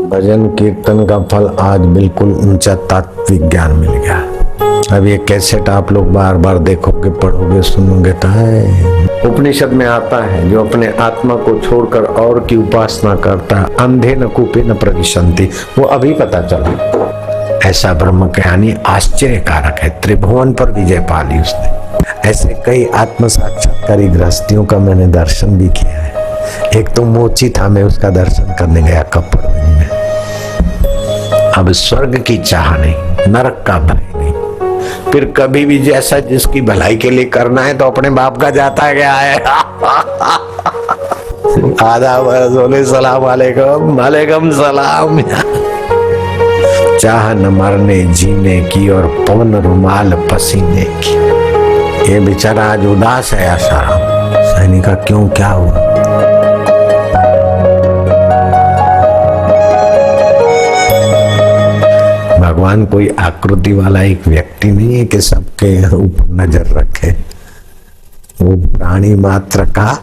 भजन कीर्तन का फल आज बिल्कुल ऊंचा तात्विक ज्ञान मिल गया। अब ये कैसेट आप लोग बार बार देखोगे, पढ़ोगे, सुनोगे तो है। उपनिषद में आता है जो अपने आत्मा को छोड़कर और की उपासना करता है, अंधे न कूपे न प्रविशन्ति, वो अभी पता चला। ऐसा ब्रह्म ज्ञानी आश्चर्यकारक है, त्रिभुवन पर विजय पा ली उसने। ऐसे कई आत्म साक्षात्कारी गृहस्थियों का मैंने दर्शन भी किया है। एक तो मोची था, मैं उसका दर्शन करने गया कपड़वंज में। अब स्वर्ग की चाह नहीं, नरक का भय नहीं। फिर कभी भी जैसा जिसकी भलाई के लिए करना है तो अपने बाप का जाता गया है। आधा बरस बोले सलाम वालेकुम, वालेकुम सलाम। चाह न मरने जीने की और पवन रुमाल पसीने की। ये बेचारा आज उदास है आसाराम। सैनिका क्यों, क्या हुआ? भगवान कोई आकृति वाला एक व्यक्ति नहीं है कि सबके ऊपर नजर रखे। वो प्राणी मात्र का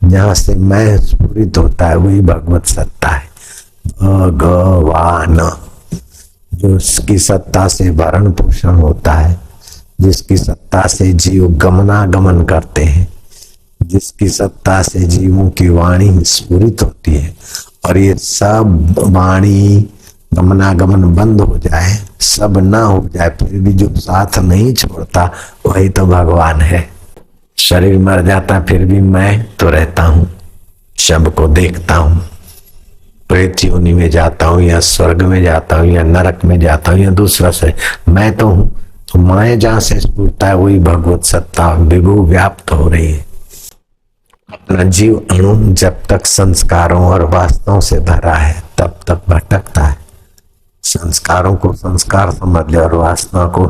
जहां से मैं स्फुरित होता है वही भगवत सत्ता है। भगवान जो उसकी सत्ता से भरण पोषण होता है, जिसकी सत्ता से जीव गमनागमन करते हैं, जिसकी सत्ता से जीवों की वाणी स्फुरित होती है, और ये सब वाणी गमनागमन बंद हो जाए, सब ना हो जाए, फिर भी जो साथ नहीं छोड़ता वही तो भगवान है। शरीर मर जाता फिर भी मैं तो रहता हूँ, सबको देखता हूँ। प्रेत योनि में जाता हूँ या स्वर्ग में जाता हूँ या नरक में जाता हूँ या दूसरा से, मैं तो हूँ। तो माया जहां से स्फुरता है वही भगवत सत्ता विभु व्याप्त हो रही है। अपना जीव अणु जब तक संस्कारों और वासनाओं से भरा है तब तक भटकता है। संस्कारों को संस्कार समझ ले और वासना को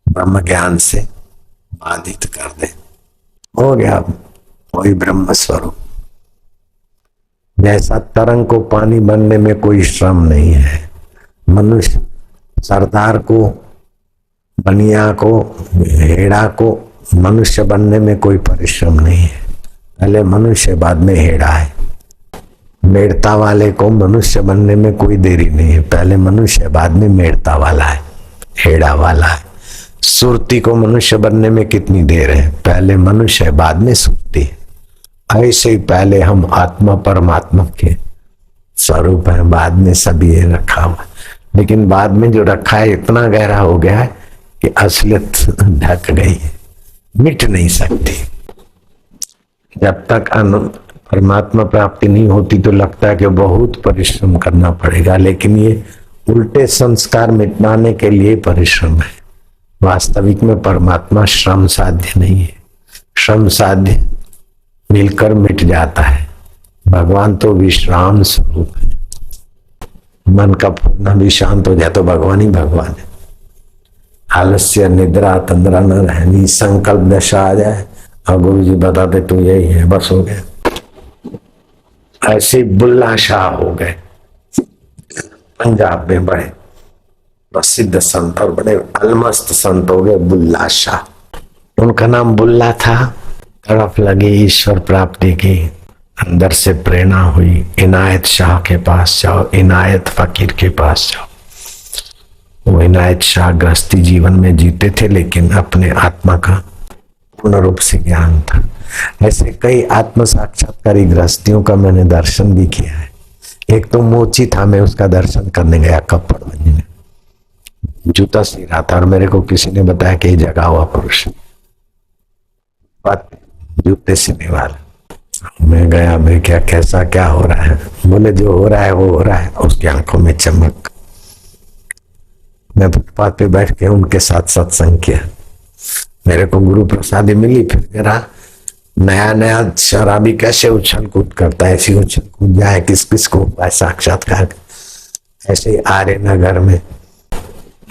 ब्रह्म ज्ञान से बाधित कर दे, हो गया वही ब्रह्म स्वरूप। जैसा तरंग को पानी बनने में कोई श्रम नहीं है, मनुष्य सरदार को, बनिया को, हेड़ा को मनुष्य बनने में कोई परिश्रम नहीं है। पहले मनुष्य बाद में हेड़ा है। मेड़ता वाले को मनुष्य बनने में कोई देरी नहीं है, पहले मनुष्य बाद में मेड़ता वाला है, हेड़ा वाला है। सुरती को मनुष्य बनने में कितनी देर है, पहले मनुष्य बाद में सुरती है। ऐसे ही पहले हम आत्मा परमात्मा के स्वरूप है, बाद में सब ये रखा हुआ। लेकिन बाद में जो रखा है इतना गहरा हो गया है कि असलियत ढक गई है, मिट नहीं सकती। जब तक परमात्मा प्राप्ति नहीं होती तो लगता है कि बहुत परिश्रम करना पड़ेगा, लेकिन ये उल्टे संस्कार मिटाने के लिए परिश्रम है। वास्तविक में परमात्मा श्रम साध्य नहीं है, श्रम साध्य मिलकर मिट जाता है। भगवान तो विश्राम स्वरूप है। मन का फूलना भी शांत हो जाए तो भगवान ही भगवान है। आलस्य, निद्रा, तंद्रा न रहनी, संकल्प दशा आ जाए और गुरु जी बताते तू यही है, बस हो गया। ऐसे बुल्ला शाह हो गए पंजाब में, बड़े प्रसिद्ध संत और बड़े अलमस्त संत हो गए बुल्ला शाह। उनका नाम बुल्ला था। तड़प लगी ईश्वर प्राप्ति की, अंदर से प्रेरणा हुई, इनायत शाह के पास जाओ, इनायत फकीर के पास जाओ। वो इनायत शाह गृहस्थी जीवन में जीते थे, लेकिन अपने आत्मा का पूर्ण रूप से ज्ञान था। ऐसे कई आत्म साक्षात्कारी गृहस्थियों का मैंने दर्शन भी किया है। एक तो मोची था, मैं उसका दर्शन करने गया कपड़वंज में। जूता सी रहा था और मेरे को किसी ने बताया कि जगा हुआ पुरुष जूते सिलने वाला। मैं गया, मैं क्या कैसा क्या हो रहा है? बोले जो हो रहा है वो हो रहा है। उसकी आंखों में चमक। मैं फुटपाथ पे बैठ के उनके साथ सत्संग किया। मेरे को गुरु प्रसादी मिली। फिर मेरा नया नया शराबी कैसे उछल कूद करता है, ऐसी उछल कूद जाए, किस किस को साक्षात्कार। ऐसे ही आर्य नगर में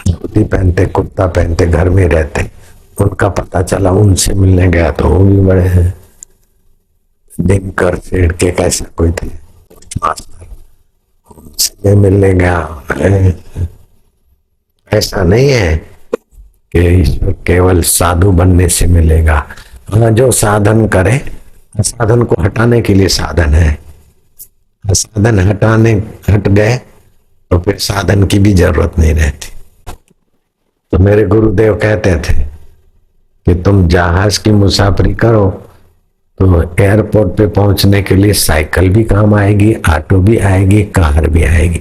धोती पहनते, कुर्ता पहनते, घर में रहते, उनका पता चला। उनसे मिलने गया तो वो भी बड़े हैं, दिनकर सेठ के कैसा कोई थे मास्टर, उनसे मिलने गया। ऐसा नहीं है कि ईश्वर केवल साधु बनने से मिलेगा, जो साधन करे, साधन को हटाने के लिए साधन है, साधन हट गए तो फिर साधन की भी जरूरत नहीं रहती। तो मेरे गुरुदेव कहते थे कि तुम जहाज की मुसाफरी करो तो एयरपोर्ट पे पहुंचने के लिए साइकिल भी काम आएगी, ऑटो भी आएगी, कार भी आएगी,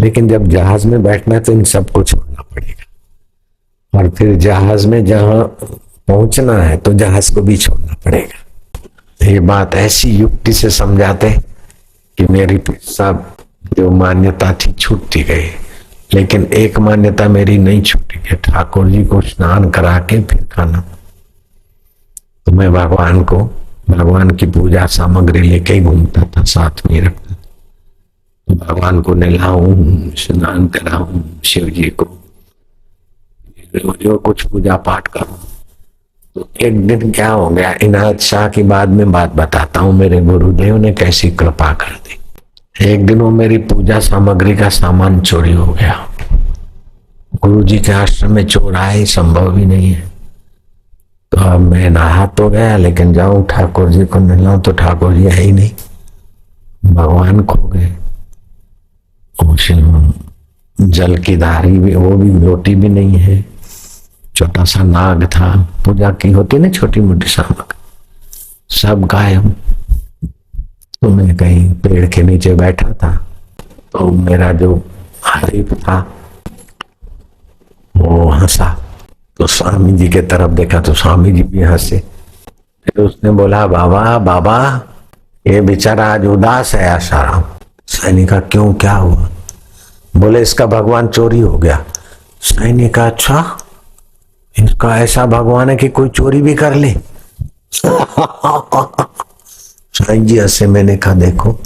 लेकिन जब जहाज में बैठना है तो इन सबको छोड़ना पड़ेगा। और फिर जहाज में जहां पहुंचना है तो जहाज को भी छोड़ना पड़ेगा। ये बात ऐसी युक्ति से समझाते कि मेरी सब जो मान्यता थी छूटती गई, लेकिन एक मान्यता मेरी नहीं छूटी कि ठाकुर जी को स्नान करा के फिर खाना। तो मैं भगवान की पूजा सामग्री लेके ही घूमता था, साथ में रखता था। तो भगवान को नहलाऊं, स्नान कराऊं, शिव जी को जो कुछ पूजा पाठ करूं। तो एक दिन क्या हो गया, इनायत शाह की बाद में बात बताता हूँ, मेरे गुरुदेव ने कैसी कृपा कर दी। एक दिन वो मेरी पूजा सामग्री का सामान चोरी हो गया। गुरु जी के आश्रम में चोर आए संभव भी नहीं है। तो अब मैं नहा तो गया, लेकिन जाऊं ठाकुर जी को मिलना तो ठाकुर जी है ही नहीं, भगवान खो गए। जल की धारी भी, वो भी लोटी भी नहीं है। छोटा सा नाग था, पूजा की होती ना छोटी मोटी सामग्री, सब गायब। तो मैं कहीं पेड़ के नीचे बैठा था, तो मेरा जो हरीफ था वो हंसा। तो स्वामी जी के तरफ देखा तो स्वामी जी भी हंसे। फिर उसने बोला, बाबा बाबा ये बेचारा आज उदास है आसाराम। सैनी का क्यों, क्या हुआ? बोले इसका भगवान चोरी हो गया। सैनी का अच्छा, इसका ऐसा भगवान है कि कोई चोरी भी कर ले। साईं जी हंसे। मैंने कहा देखो,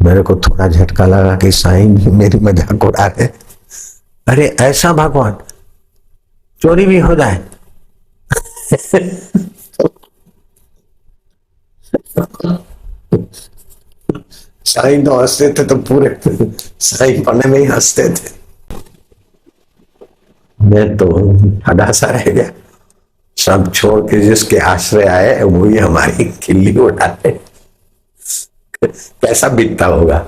मेरे को थोड़ा झटका लगा कि साईं जी मेरी मजाक उड़ा रहे। अरे ऐसा भगवान चोरी भी हो जाए? साईं तो हंसते थे, तो पूरे साईं पढ़ने में ही हंसते थे। मैं तो हदा सा रह गया। सब छोड़ के जिसके आश्रय आए वही हमारी खिल्ली उड़ाते। कैसा बीतता होगा,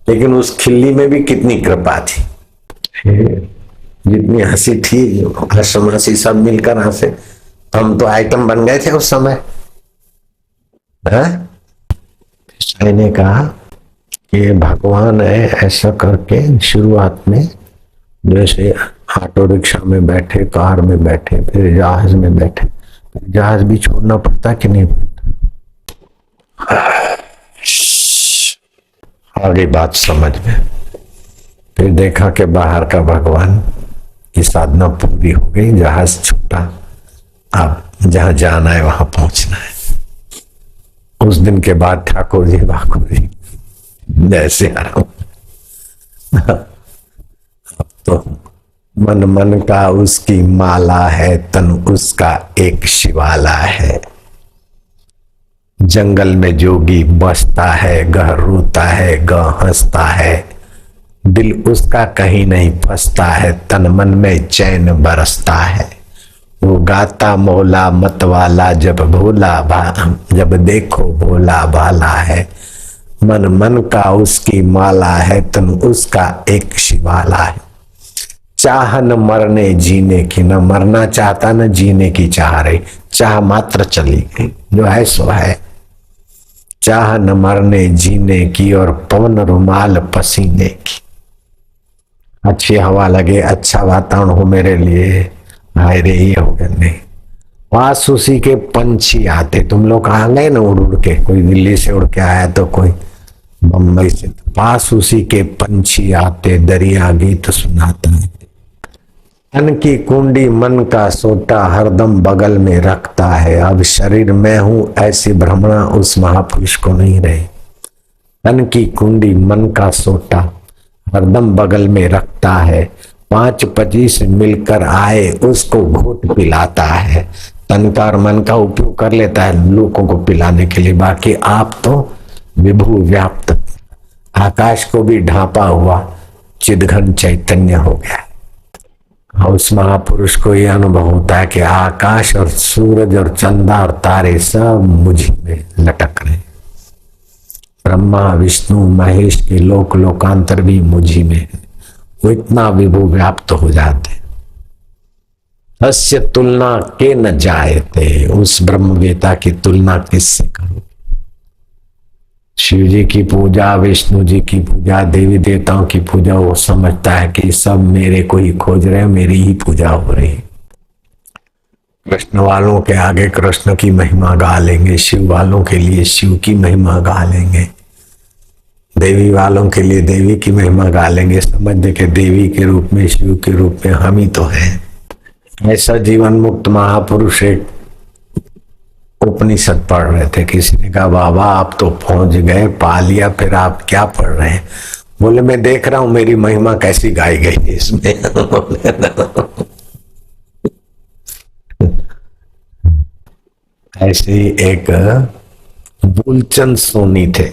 लेकिन उस खिल्ली में भी कितनी कृपा थी। जितनी हंसी थी, हंसी सब मिलकर हंसे। हम तो आइटम बन गए थे उस समय। ने कहा कि भगवान है, ऐसा करके शुरुआत में जैसे ऑटो रिक्शा में बैठे, कार में बैठे, फिर जहाज में बैठे, फिर जहाज भी छोड़ना पड़ता कि नहीं पड़ता? आगे बात समझ में। फिर देखा कि बाहर का भगवान की साधना पूरी हो गई, जहाज छूटा, अब जहां जाना है वहां पहुंचना है। उस दिन के बाद ठाकुर जी जैसे अब तो मन मन का उसकी माला है, तन उसका एक शिवाला है। जंगल में जोगी बसता है, गह रोता है, गह हंसता है, दिल उसका कहीं नहीं फंसता है, तन मन में चैन बरसता है। वो गाता मौला मतवाला, जब जब देखो भोला भाला है। मन मन का उसकी माला है, तन उसका एक शिवाला है। चाह न मरने जीने की, न मरना चाहता न जीने की चाह रही, चाह मात्र चली गई, जो है सो है। चाह न मरने जीने की और पवन रुमाल पसीने की। अच्छी हवा लगे, अच्छा वातावरण हो मेरे लिए, हाय रे ये हो गया नहीं। पास उसी के पंछी आते, तुम लोग आ गए ना उड़ उड़ के, कोई दिल्ली से उड़ के आया तो कोई बम्बई से। पास उसी के पंछी आते, दरिया गीत सुनाता है। तन की कुंडी मन का सोटा, हरदम बगल में रखता है। अब शरीर में हूं ऐसी भ्रमणा उस महापुरुष को नहीं रहे। तन की कुंडी मन का सोटा, हरदम बगल में रखता है। 5-25 मिलकर आए उसको घोट पिलाता है। तन का और मन का उपयोग कर लेता है लोगों को पिलाने के लिए, बाकी आप तो विभू व्याप्त, आकाश को भी ढांपा हुआ चिदघन चैतन्य हो गया। और उस महापुरुष को यह अनुभव होता है कि आकाश और सूरज और चंदा और तारे सब मुझ में लटक रहे, ब्रह्मा विष्णु महेश के लोक लोकांतर भी मुझी में है। वो इतना विभु व्याप्त हो जाते, तस्य तुलना के न जायते, उस ब्रह्मवेता की तुलना किससे करो। शिव जी की पूजा, विष्णु जी की पूजा, देवी देवताओं की पूजा, वो समझता है कि सब मेरे को ही खोज रहे हैं, मेरी ही पूजा हो रही है। कृष्ण वालों के आगे कृष्ण की महिमा गा लेंगे, शिव वालों के लिए शिव की महिमा गा लेंगे, देवी वालों के लिए देवी की महिमा गा लेंगे, समझ दे के देवी के रूप में शिव के रूप में हम ही तो हैं। ऐसा जीवन मुक्त महापुरुष एक उपनिषद पढ़ रहे थे। किसी ने कहा बाबा आप तो पहुंच गए, पा लिया, फिर आप क्या पढ़ रहे हैं? बोले मैं देख रहा हूं मेरी महिमा कैसी गाई गई है इसमें। ऐसे ही एक मूलचंद सोनी थे,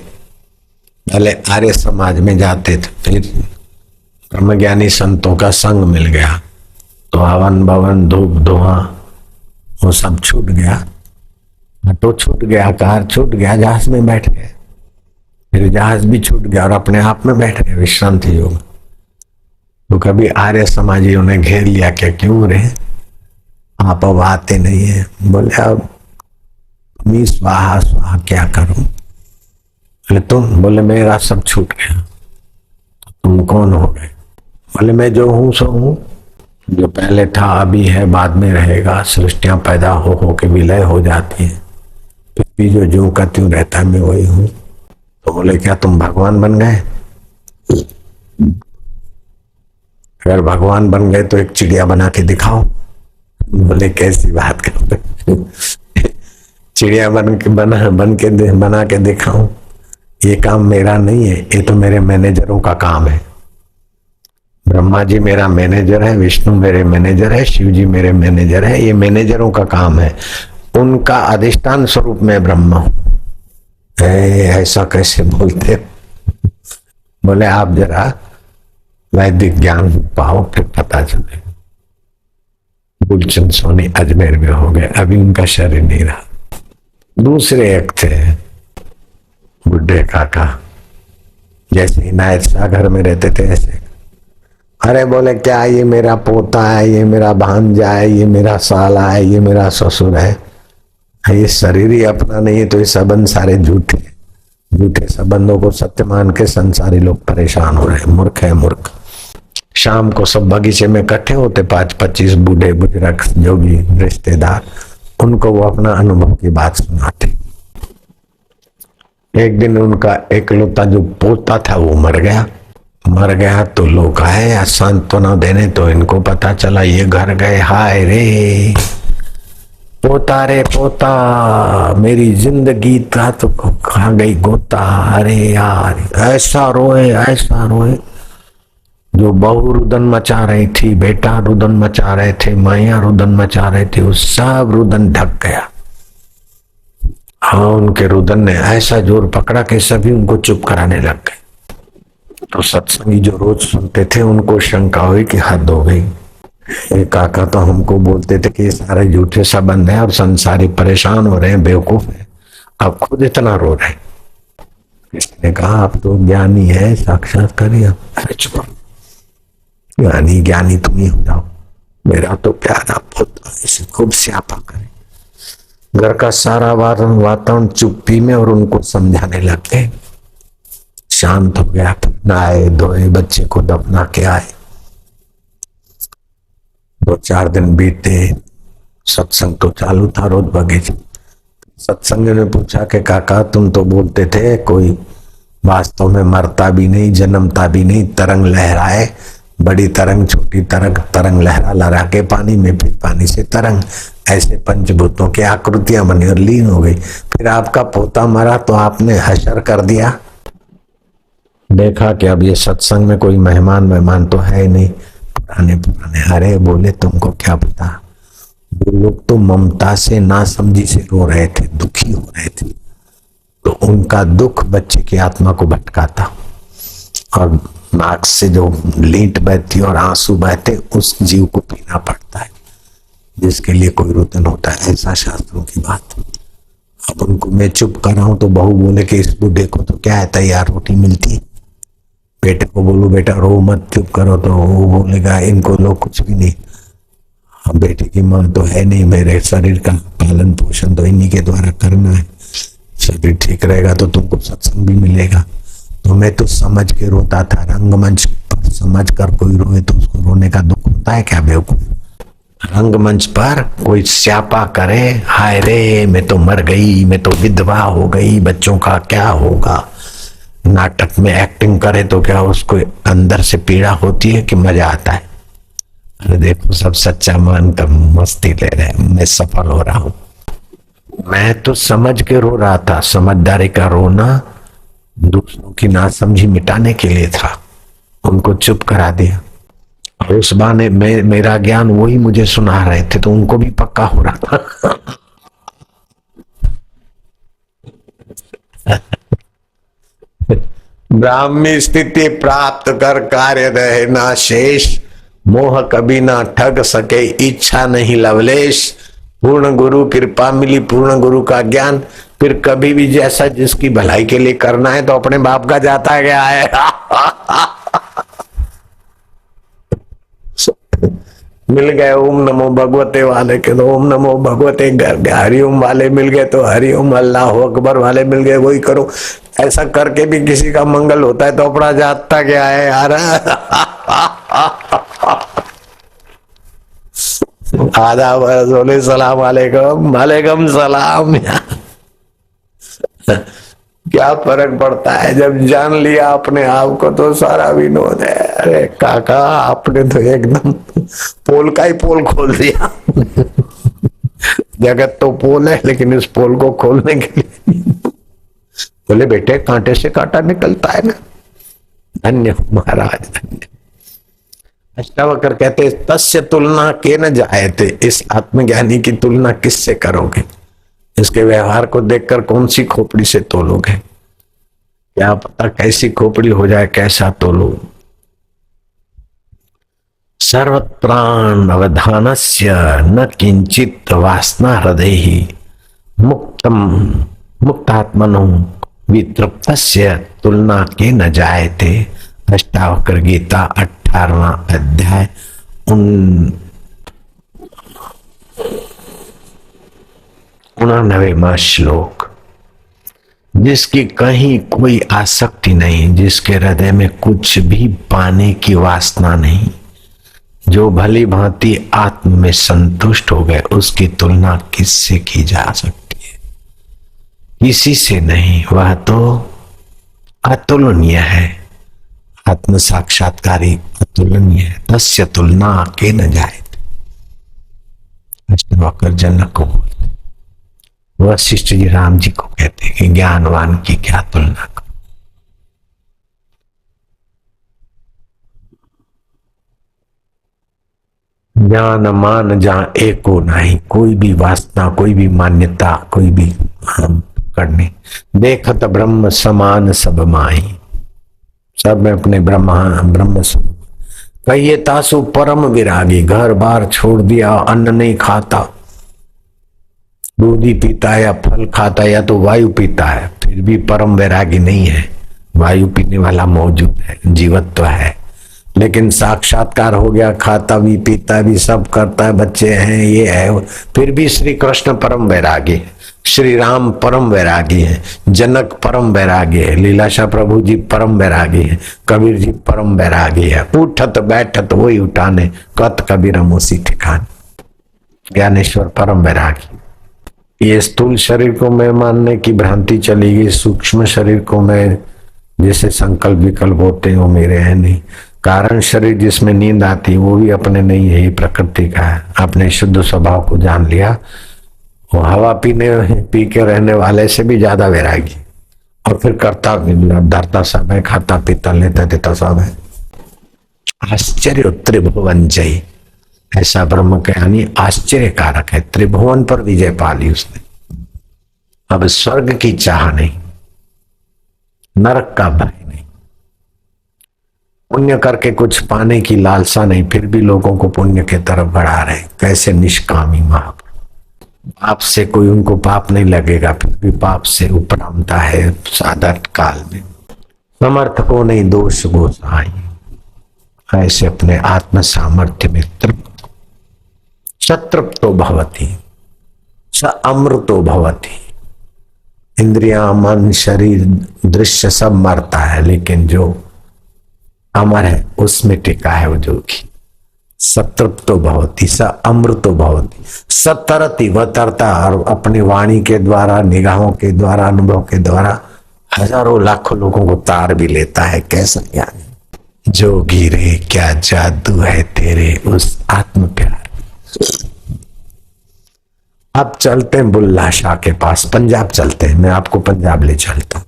पहले आर्य समाज में जाते थे, फिर ब्रह्मज्ञानी संतों का संग मिल गया तो हवन भवन धूप धुआं वो सब छूट गया, ऑटो छूट गया, कार छूट गया, जहाज में बैठ गए, फिर जहाज भी छूट गया और अपने आप में बैठ गए विश्रांति योग। तो कभी आर्य समाजियों ने घेर लिया, क्या क्यों रे आप अब आते नहीं है? बोले अब मी स्वाहा स्वाहा क्या करूं? बोले तुम? बोले मेरा सब छूट गया। तो तुम कौन हो गए? बोले मैं जो हूं सो हूं, जो पहले था अभी है बाद में रहेगा। सृष्टियां पैदा हो के विलय हो जाती है, फिर भी जो का त्यों रहता है मैं वही हूं। तो बोले क्या तुम भगवान बन गए? अगर भगवान बन गए तो एक चिड़िया बना के दिखाओ। बोले कैसी बात करते? चिड़िया बना के दिखाऊं? ये काम मेरा नहीं है, ये तो मेरे मैनेजरों का काम है। ब्रह्मा जी मेरा मैनेजर है, विष्णु मेरे मैनेजर है, शिव जी मेरे मैनेजर है, ये मैनेजरों का काम है। उनका अधिष्ठान स्वरूप में ब्रह्मा हूं। ऐसा कैसे बोलते? बोले आप जरा वैदिक ज्ञान पाओ फिर पता चलेगा। गुलचंद सोनी अजमेर में हो गए, अभी उनका शरीर नहीं रहा। दूसरे एक थे बुढ़े काका, जैसे इनायत शाह घर में रहते थे ऐसे। अरे बोले क्या ये मेरा पोता है, ये मेरा भांजा है, ये मेरा साला है, ये मेरा ससुर है। ये शरीर ही अपना नहीं है तो ये संबंध सारे झूठे झूठे संबंधों को सत्य मान के संसारी लोग परेशान हो रहे हैं। मूर्ख है मूर्ख। शाम को सब बगीचे में इकट्ठे होते 5-25 बूढ़े बुजुर्ग जो भी रिश्तेदार, उनको वो अपना अनुभव की बात सुनाते। एक दिन उनका एकलौता जो पोता था वो मर गया तो लोग आए सांत्वना देने, तो इनको पता चला ये घर गए। हाय रे पोता रे पोता, मेरी जिंदगी का तो खा गई गोता। अरे यार ऐसा रोए। जो बहू रुदन मचा रही थी, बेटा रुदन मचा रहे थे, माया रुदन मचा रहे थे, वो सब रुदन ढक गया। हाँ उनके रुदन ने ऐसा जोर पकड़ा कि सभी उनको चुप कराने लग गए। तो सत्संगी जो रोज सुनते थे उनको शंका हुई कि हद हो गई। एक काका तो हमको बोलते थे कि ये सारे झूठे संबंध है और संसारी परेशान हो रहे हैं, बेवकूफ है, अब खुद इतना रो रहे। किसी ने कहा आप तो ज्ञानी है, साक्षात्कारी। अरे चुप, ज्ञानी तुम ही हो जाओ। मेरा तो प्यारा पोता इसे खूब स्यापा करे। घर का सारा वातावरण चुप्पी में और उनको समझाने लग गए। शांत हो गया, नहाए धोए, बच्चे को दफना के आए। 2-4 दिन बीते, सत्संग तो चालू था रोज बगीचे। सत्संग ने पूछा कि काका तुम तो बोलते थे कोई वास्तव में मरता भी नहीं, जन्मता भी नहीं, तरंग लहराए, बड़ी तरंग छोटी तरंग लहरा के पानी में, फिर पानी से तरंग, ऐसे पंचभूतों की आकृतियां बनी और लीन हो गई। फिर आपका पोता मरा तो आपने हशर कर दिया। देखा कि अब ये सत्संग में कोई मेहमान तो है ही नहीं, पुराने। अरे बोले तुमको क्या पता, वो लोग तो ममता से नासमझी से रो रहे थे, दुखी हो रहे थे, तो उनका दुख बच्चे की आत्मा को भटकाता और नाक से जो लींट बहती और आंसू बहते उस जीव को पीना पड़ता है, जिसके लिए कोई रुदन होता है। ऐसा शास्त्रों की बात। अब उनको मैं चुप कर रहा हूं तो बहू बोले कि इस बुढ़े को तो क्या है, तैयार रोटी मिलती है। बेटे को बोलो बेटा रो मत, चुप करो, तो वो बोलेगा इनको लोग कुछ भी नहीं। हाँ, बेटे की मां तो है नहीं, मेरे शरीर का पालन पोषण तो इन्हीं के द्वारा करना है। शरीर ठीक रहेगा तो तुमको सत्संग भी मिलेगा। तो मैं तो समझ के रोता था। रंगमंच पर समझ कर कोई रोए तो उसको रोने का दुख होता है क्या बेवकूफ? रंगमंच पर कोई स्यापा करे, हाय रे मैं तो मर गई, मैं तो विधवा हो गई, बच्चों का क्या होगा, नाटक में एक्टिंग करे तो क्या उसको अंदर से पीड़ा होती है कि मजा आता है? अरे देखो सब सच्चा मान कर मस्ती ले रहे हैं, मैं सफल हो रहा हूं। मैं तो समझ के रो रहा था। समझदारी का रोना दूसरों की नासमझी मिटाने के लिए था। उनको चुप करा दिया और उस बहाने मेरा ज्ञान वही मुझे सुना रहे थे तो उनको भी पक्का हो रहा था। ब्राह्मी स्थिति प्राप्त कर कार्य रहे ना शेष, मोह कभी ना ठग सके इच्छा नहीं लवलेश। पूर्ण गुरु कृपा मिली, पूर्ण गुरु का ज्ञान, फिर कभी भी जैसा जिसकी भलाई के लिए करना है तो अपने बाप का जाता गया है। मिल गए ओम नमो भगवते वाले के तो ओम नमो भगवते, हरिओम वाले मिल गए तो हरिओम, अल्लाह अकबर वाले मिल गए वही करो। ऐसा करके भी किसी का मंगल होता है तो अपना जाता क्या है यार। आधा बरस बोले सलाम वालेकुम, वालेकुम सलाम। क्या फर्क पड़ता है जब जान लिया अपने आप को तो सारा विनोद है। अरे काका आपने तो एकदम पोल का ही पोल खोल दिया। जगत तो पोल है लेकिन इस पोल को खोलने के लिए बोले बेटे कांटे से कांटा निकलता है ना। धन्य महाराज धन्य। अष्टावक्र कहते तस्य तुलना के न जायते, इस आत्मज्ञानी की तुलना किससे करोगे? इसके व्यवहार को देखकर कौन सी खोपड़ी से तोलोगे? क्या पता कैसी खोपड़ी हो जाए, कैसा तोलो। सर्वत्राण अवधानस्य न किंचित वासना हृदय मुक्तम मुक्तात्मनो वितृप्तस्य तुलना के न जायते। अष्टावक्र गीता 18वां अध्याय 99वां श्लोक। जिसकी कहीं कोई आसक्ति नहीं, जिसके हृदय में कुछ भी पाने की वासना नहीं, जो भली भांति आत्म में संतुष्ट हो गए, उसकी तुलना किससे की जा सकती है? किसी से नहीं। वह तो अतुलनीय है। आत्म साक्षात्कारी अतुलनीय है। तस्य तुलना के न जाए। अष्टावक्र जनक को बोलते, वशिष्ठ जी राम जी को कहते कि ज्ञानवान की क्या तुलना करो। ज्ञान मान जहां एको नहीं, कोई भी वासना, कोई भी मान्यता, कोई भी हम करने। देखत ब्रह्म समान सब माई, सब में अपने ब्रह्म स्वरूप। कहिए तासु परम विरागी, घर बार छोड़ दिया, अन्न नहीं खाता, दूध ही पीता है या फल खाता है या तो वायु पीता है, फिर भी परम वैरागी नहीं है। वायु पीने वाला मौजूद है, जीवत्व है, लेकिन साक्षात्कार हो गया, खाता भी पीता भी सब करता है, बच्चे हैं, ये है, फिर भी श्री कृष्ण परम वैरागी है, श्री राम परम वैरागी है, जनक परम वैरागी है, लीलाशाह प्रभु जी परम वैरागी है, कबीर जी परम वैरागी है। उठत बैठत वही उठाने, कत कबीर उसी ठिकाने। ज्ञानेश्वर परम वैरागी। ये स्थूल शरीर को मैं मानने की भ्रांति चली गई। सूक्ष्म शरीर को मैं, जैसे संकल्प विकल्प होते हैं, वो मेरे हैं नहीं। कारण शरीर जिसमें नींद आती वो भी अपने नहीं है, प्रकृति का है। अपने शुद्ध स्वभाव को जान लिया, वो हवा पी के रहने वाले से भी ज्यादा वैरागी। और फिर करता डरता सब है, खाता पीता लेता देता सब है। आश्चर्य त्रिभुवन जय, ऐसा ब्रह्म ज्ञानी आश्चर्य कारक है। त्रिभुवन पर विजय पा ली उसने। अब स्वर्ग की चाह नहीं, नरक का भय नहीं। पुण्य करके कुछ पाने की लालसा नहीं, फिर भी लोगों को पुण्य के तरफ बढ़ा रहे। कैसे निष्कामी महाप्रभु। पाप से कोई उनको पाप नहीं लगेगा, फिर भी पाप से उपरामता है साधारण काल में। समर्थ को नहीं दोष गोसाई, ऐसे अपने आत्म सामर्थ्य में तृप्त। सतृप्तो भवति स अमृतो भवति। इंद्रिया, मन, शरीर, दृश्य सब मरता है, लेकिन जो अमर है उसमें टिका है वो जोगी। सतृप्तो भवति स अमृतो भवति। सतरति, वह तरता, और अपनी वाणी के द्वारा, निगाहों के द्वारा, अनुभव के द्वारा हजारों लाखों लोगों को तार भी लेता है। कैसा ज्ञानी। जोगी रे क्या जादू है तेरे उस आत्म प्यार। अब चलते हैं बुल्ला शाह के पास, पंजाब चलते हैं। मैं आपको पंजाब ले चलता हूं।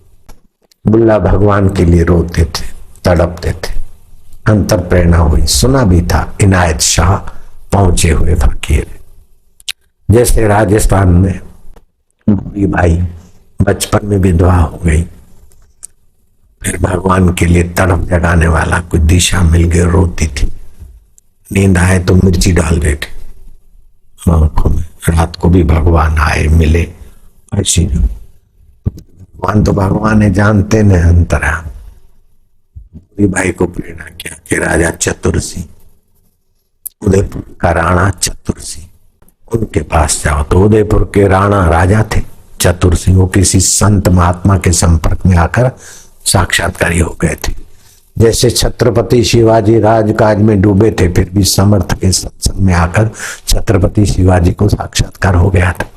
बुल्ला भगवान के लिए रोते थे, तड़पते थे। अंतर प्रेरणा हुई, सुना भी था इनायत शाह पहुंचे हुए फकीर। जैसे राजस्थान में बूढ़ी भाई बचपन में विधवा हो गई, फिर भगवान के लिए तड़प जगाने वाला कुछ दिशा मिल गई, रोती थी। नींद आए तो मिर्ची डाल देते आंखों में। रात को भी भगवान आए मिले, ऐसी भगवान तो भगवान है, जानते न अंतरा। बूढ़ी भाई को प्रेरणा किया कि राजा चतुर सिंह, उदयपुर का राणा चतुर सिंह, उनके पास जाओ। तो उदयपुर के राणा राजा थे चतुर सिंह, वो किसी संत महात्मा के संपर्क में आकर साक्षात्कारी हो गए थे। जैसे छत्रपति शिवाजी राजकाज में डूबे थे, फिर भी समर्थ के सत्संग में आकर छत्रपति शिवाजी को साक्षात्कार हो गया था।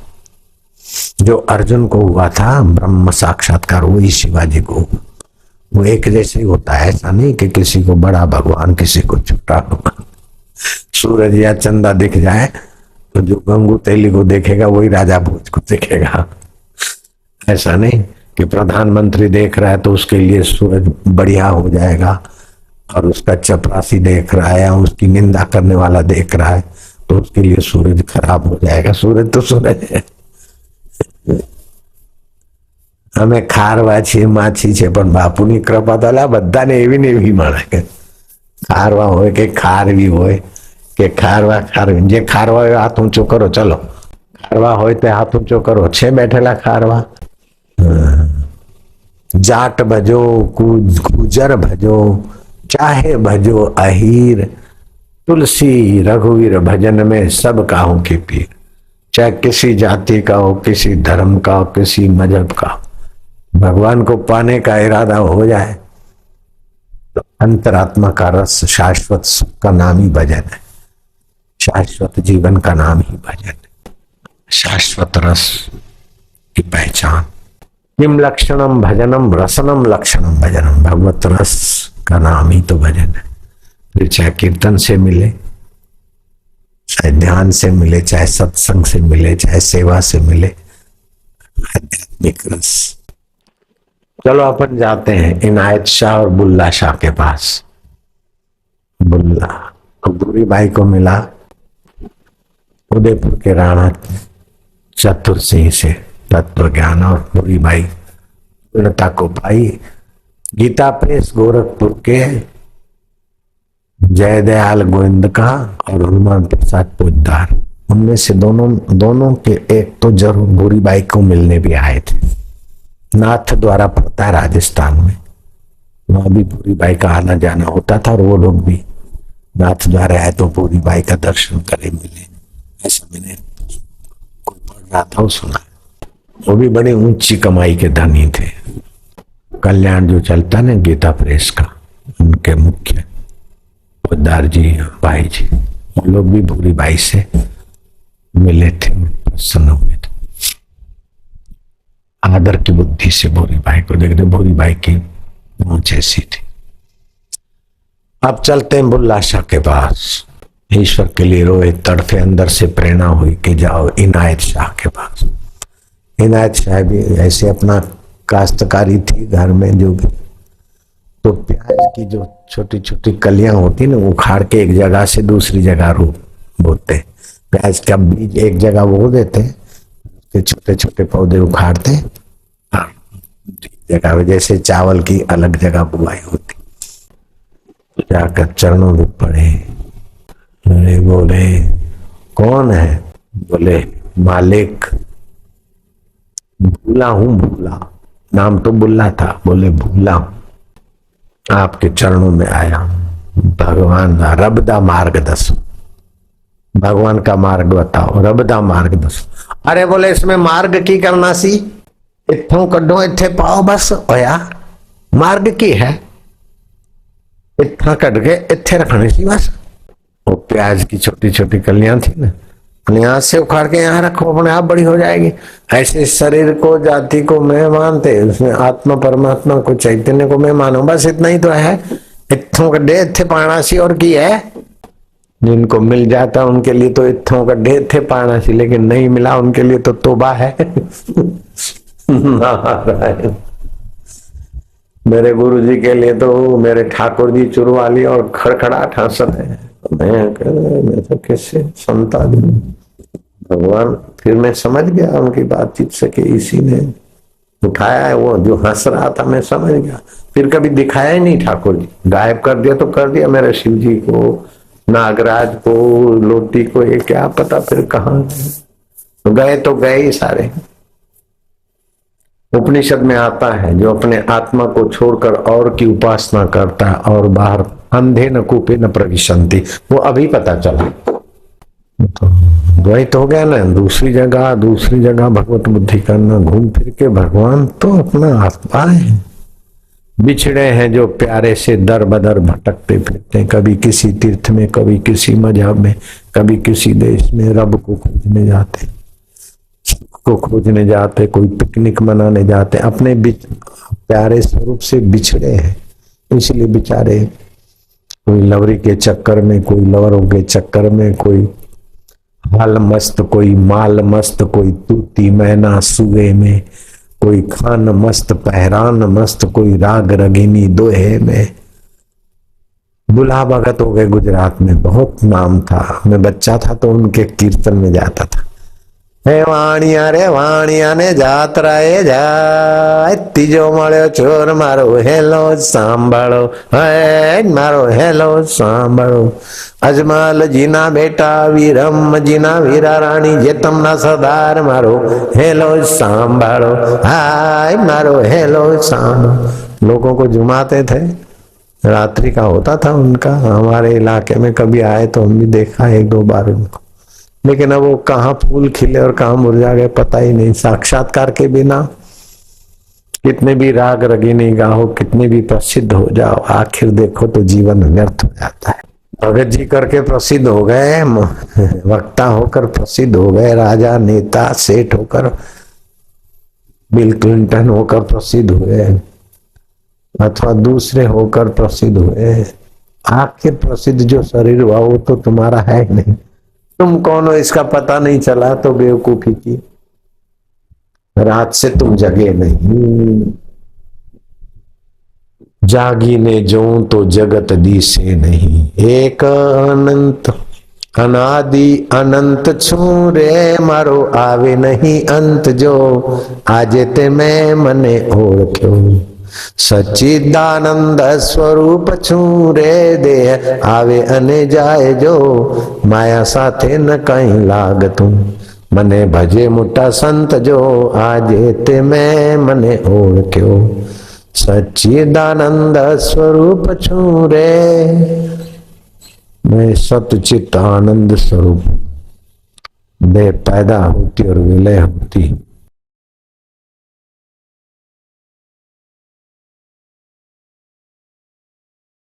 जो अर्जुन को हुआ था ब्रह्म साक्षात्कार, वही शिवाजी को। वो एक जैसे ही होता है, ऐसा नहीं कि किसी को बड़ा भगवान किसी को छोटा भगवान। सूरज या चंदा दिख जाए तो जो गंगू तेली को देखेगा वही राजा भोज को देखेगा। ऐसा नहीं कि प्रधानमंत्री देख रहा है तो उसके लिए सूरज बढ़िया हो जाएगा, और उसका चपरासी देख रहा है या उसकी निंदा करने वाला देख रहा है तो उसके लिए सूरज खराब हो जाएगा। सूरज तो सूरज है। અમે ખારવા છીએ, માછી છે, પણ બાપુની કૃપા તો લા બધાને એવી ને એવી મળે કે ખારવા હોય કે ખારવી હોય કે ખારવા ખારવી। જે ખારવા હોય હાથ ઊંચો કરો, ચલો ખારવા હોય તે હાથ ઊંચો કરો। છે બેઠેલા ખારવા। जाट भजो गुजर भजो, चाहे भजो अहीर, तुलसी रघुवीर भजन में सब काहू की पीर। चाहे किसी जाति का हो, किसी धर्म का हो, किसी मजहब का हो, भगवान को पाने का इरादा हो जाए तो अंतरात्मा का रस, शाश्वत सुख का नाम ही भजन है। शाश्वत जीवन का नाम ही भजन है। शाश्वत रस की पहचान। किम लक्षणम भजनम रसनम लक्षणम भजनम। भगवत रस का नाम ही तो भजन है। फिर चाहे कीर्तन से मिले, चाहे ध्यान से मिले, चाहे सत्संग से मिले, चाहे सेवा से मिले, आध्यात्मिक रस। चलो अपन जाते हैं इनायत शाह और बुल्ला शाह के पास। बुल्ला बूढ़ी भाई को मिला उदयपुर के राणा चतुर सिंह से तत्व ज्ञान, और बूढ़ी भाई पूर्णता को पाई। गीता प्रेस गोरखपुर के जयदयाल गोविंद का और हनुमान प्रसाद पोद्दार, उनमें से दोनों के एक तो जरूर बूढ़ी बाई को मिलने भी आए थे। नाथ द्वारा पड़ता है राजस्थान में, वहां भी बूढ़ी बाई का आना जाना होता था, और वो लोग भी नाथ द्वारा आए तो बूढ़ी बाई का दर्शन करे, मिले। ऐसा मैंने कोई पढ़ रहा था, वो सुना। वो भी बड़े ऊंची कमाई के धनी थे। कल्याण जो चलता ना गीता प्रेस का, उनके मुख्य पोद्दार जी भाई जी, वो लोग भी बूढ़ी बाई से मिले थे, प्रसन्न हुए थे। आदर की बुद्धि से बूढ़ी बाई को देखते, बूढ़ी बाई की पहुंच ऐसी थी। अब चलते हैं बुल्ला शाह के पास। ईश्वर के लिए रोए, तड़फे, अंदर से प्रेरणा हुई कि जाओ इनायत शाह के पास। इनायत शाह भी ऐसे अपना काश्तकारी थी घर में, जो भी तो प्याज की जो छोटी छोटी कलियां होती ना, उखाड़ के एक जगह से दूसरी जगह रो बोते। प्याज का बीज एक जगह बो देते, छोटे छोटे पौधे उखाड़ते, जगह जैसे चावल की अलग जगह बुआई होती। जाकर चरणों में पड़े। अरे बोले कौन है? बोले मालिक। भूला हूं, भूला, नाम तो बुल्ला था। बोले भूला हूं, आपके चरणों में आया। भगवान रब दा मार्ग दसो, भगवान का मार्ग बताओ, रब दा मार्ग दसो। अरे बोले इसमें मार्ग की करना सी, इत्थों कड्डो इत्थे पाओ बस होया। मार्ग की है, इतना कट के इत्थे रखनी सी बस। वो प्याज की छोटी छोटी कलियां थी ना, यहाँ से उखाड़ के यहाँ रखो, अपने आप बड़ी हो जाएगी। ऐसे शरीर को, जाति को मैं मानते, उसमें आत्मा परमात्मा को, चैतन्य को मैं मानू, बस इतना ही तो है। इत्थों कड्डे इत्थे पाना सी, और की है। जिनको मिल जाता उनके लिए तो इत्थों कड्डे इत्थे पाना सी, लेकिन नहीं मिला उनके लिए तो तौबा है। मेरे गुरु जी के लिए तो मेरे ठाकुर जी चुरवाली और खड़खड़ाहट हंस रहे हैं। मैं तो कैसे सुनता भगवान। फिर मैं समझ गया उनकी बातचीत से कि इसी ने उठाया है, वो जो हंस रहा था मैं समझ गया। फिर कभी दिखाया ही नहीं ठाकुर जी, गायब कर दिया तो कर दिया। मेरे शिव जी को, नागराज को, लोटी को, ये क्या पता फिर कहाँ गए। तो गए ही सारे। उपनिषद में आता है जो अपने आत्मा को छोड़कर और की उपासना करता है और बाहर अंधे न कूपे न प्रविशंति, वो अभी पता चला। तो द्वैत हो गया ना, दूसरी जगह भगवत बुद्धि करना, घूम फिर के भगवान तो अपना आत्मा है। बिछड़े हैं जो प्यारे से दर बदर भटकते फिरते, कभी किसी तीर्थ में, कभी किसी मजहब में, कभी किसी देश में रब को खोजने जाते, को खोजने जाते, कोई पिकनिक मनाने जाते, अपने प्यारे स्वरूप से बिछड़े हैं। इसलिए बेचारे कोई लवरी के चक्कर में, कोई लवरों के चक्कर में, कोई हाल मस्त, कोई माल मस्त, कोई तूती मैना सुए में, कोई खान मस्त पहरान मस्त, कोई राग रगिनी दोहे में। बुला भगत हो गए गुजरात में, बहुत नाम था। मैं बच्चा था तो उनके कीर्तन में जाता था। हे वाणिया रे वाणिया ने जात्राए जाय, तीजो मळ्यो चोर मारो हेलो सांभळो, हे मारो हेलो सांभळो। अजमाल जीना बेटा वीरम जीना वीरा रानी जेतमना सरदार मारो हेलो सांभळो, हाय मारो हेलो सांभळो। लोगों को जुमाते थे, रात्रि का होता था उनका। हमारे इलाके में कभी आए तो हम भी देखा एक दो बार उनको, लेकिन अब वो कहाँ फूल खिले और कहाँ मुरझा गए पता ही नहीं। साक्षात्कार के बिना कितने भी राग रगिनी गाओ, कितने भी प्रसिद्ध हो जाओ, आखिर देखो तो जीवन व्यर्थ हो जाता है। भगत जी करके प्रसिद्ध हो गए, वक्ता होकर प्रसिद्ध हो गए, राजा नेता सेठ होकर, बिल क्लिंटन होकर प्रसिद्ध हुए, अथवा दूसरे होकर प्रसिद्ध हुए। आखिर प्रसिद्ध जो शरीर हुआ वो तो तुम्हारा है नहीं। तुम कौन हो इसका पता नहीं चला तो बेवकूफी की। रात से तुम जगे नहीं, जागी ने जो तो जगत दिसे नहीं। एक अनंत अनादि अनंत छू रे, मारो आवे नहीं अंत जो, आजे ते मैं मने ओळख्यो। सच्चिदानंद स्वरूप छू रे, देह आवे अने जाए जो, माया साथे न कहीं लागतू। मने भजे मोटा संत जो, आजे ते मैं मने ओळख्यो। सच्चिदानंद स्वरूप छू रे, मैं सतचित आनंद स्वरूप। देह पैदा होती और विलय होती,